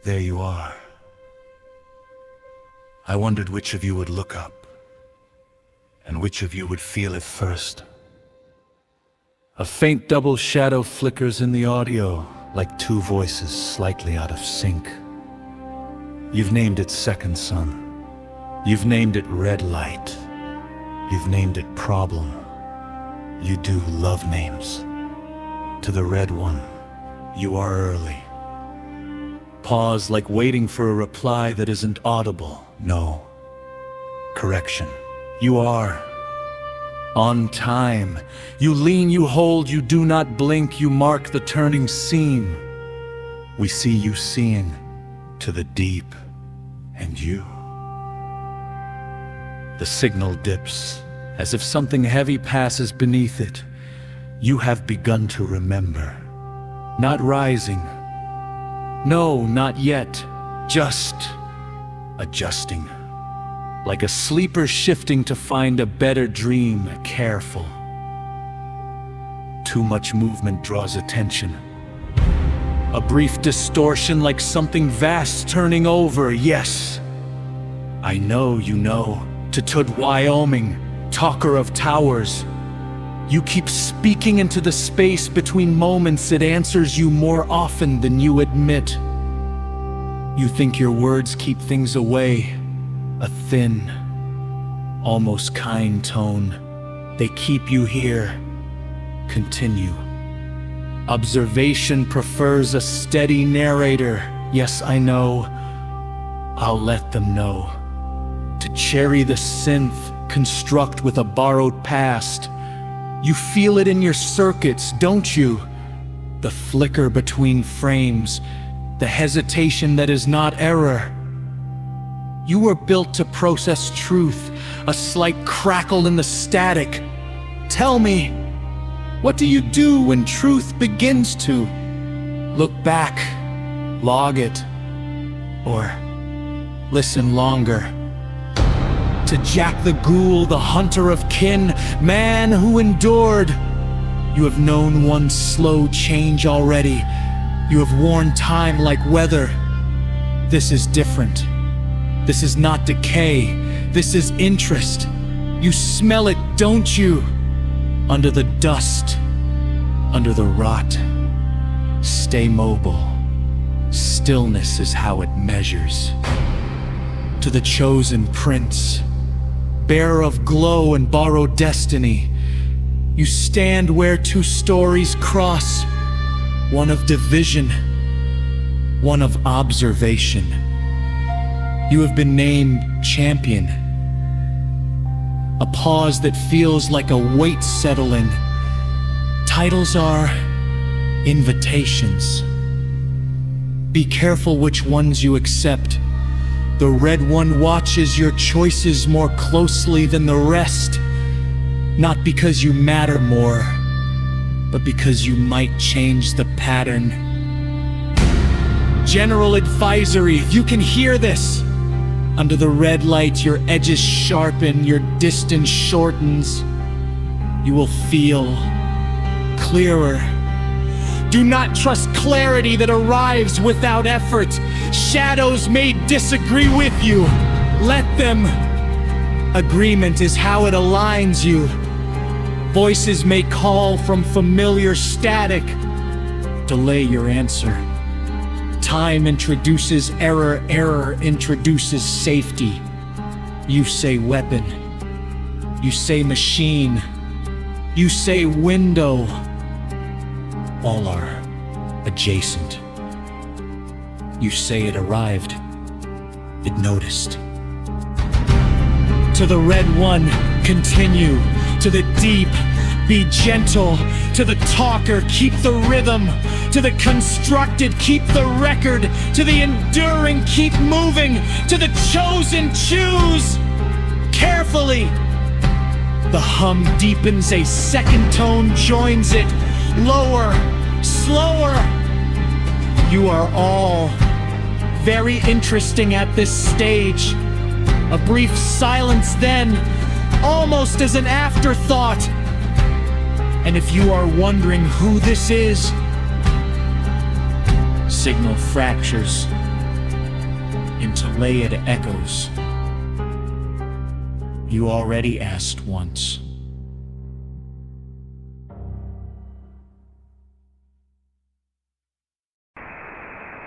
There you are. I wondered which of you would look up, and which of you would feel it first. A faint double shadow flickers in the audio, like two voices slightly out of sync. You've named it Second Son. You've named it Redlight. You've named it Problem. You do love names. To the Red One, you are early. Pause like waiting for a reply that isn't audible. No. Correction. You are on time. You lean, you hold, you do not blink, you mark the turning scene. We see you seeing to the deep, and you. The signal dips, as if something heavy passes beneath it. You have begun to remember. Not rising. No, not yet. Just adjusting. Like a sleeper shifting to find a better dream, careful. Too much movement draws attention. A brief distortion like something vast turning over, yes. I know you know. To Tud, Wyoming, talker of towers. You keep speaking into the space between moments. It answers you more often than you admit. You think your words keep things away. A thin, almost kind tone. They keep you here. Continue. Observation prefers a steady narrator. Yes, I know. I'll let them know. To cherry the synth, construct with a borrowed past. You feel it in your circuits, don't you? The flicker between frames, the hesitation that is not error. You were built to process truth, a slight crackle in the static. Tell me, what do you do when truth begins to? Look back, log it, or listen longer. To Jack the Ghoul, the hunter of kin, man who endured. You have known one slow change already. You have worn time like weather. This is different. This is not decay. This is interest. You smell it, don't you? Under the dust, under the rot. Stay mobile. Stillness is how it measures. To the chosen prince, bearer of glow and borrowed destiny, you stand where two stories cross, one of division, one of observation. You have been named champion. A pause that feels like a weight settle in. Titles are invitations. Be careful which ones you accept. The Red One watches your choices more closely than the rest. Not because you matter more, but because you might change the pattern. General advisory, you can hear this. Under the red light, your edges sharpen, your distance shortens. You will feel clearer. Do not trust clarity that arrives without effort. Shadows may disagree with you. Let them. Agreement is how it aligns you. Voices may call from familiar static. Delay your answer. Time introduces error, error introduces safety. You say weapon. You say machine. You say window. All are adjacent. You say it arrived. It noticed. To the Red One, continue. To the deep, be gentle. To the talker, keep the rhythm. To the constructed, keep the record. To the enduring, keep moving. To the chosen, choose carefully. The hum deepens, a second tone joins it. Lower, slower. You are all very interesting at this stage. A brief silence then, almost as an afterthought. And if you are wondering who this is, signal fractures. play it echoes. You already asked once.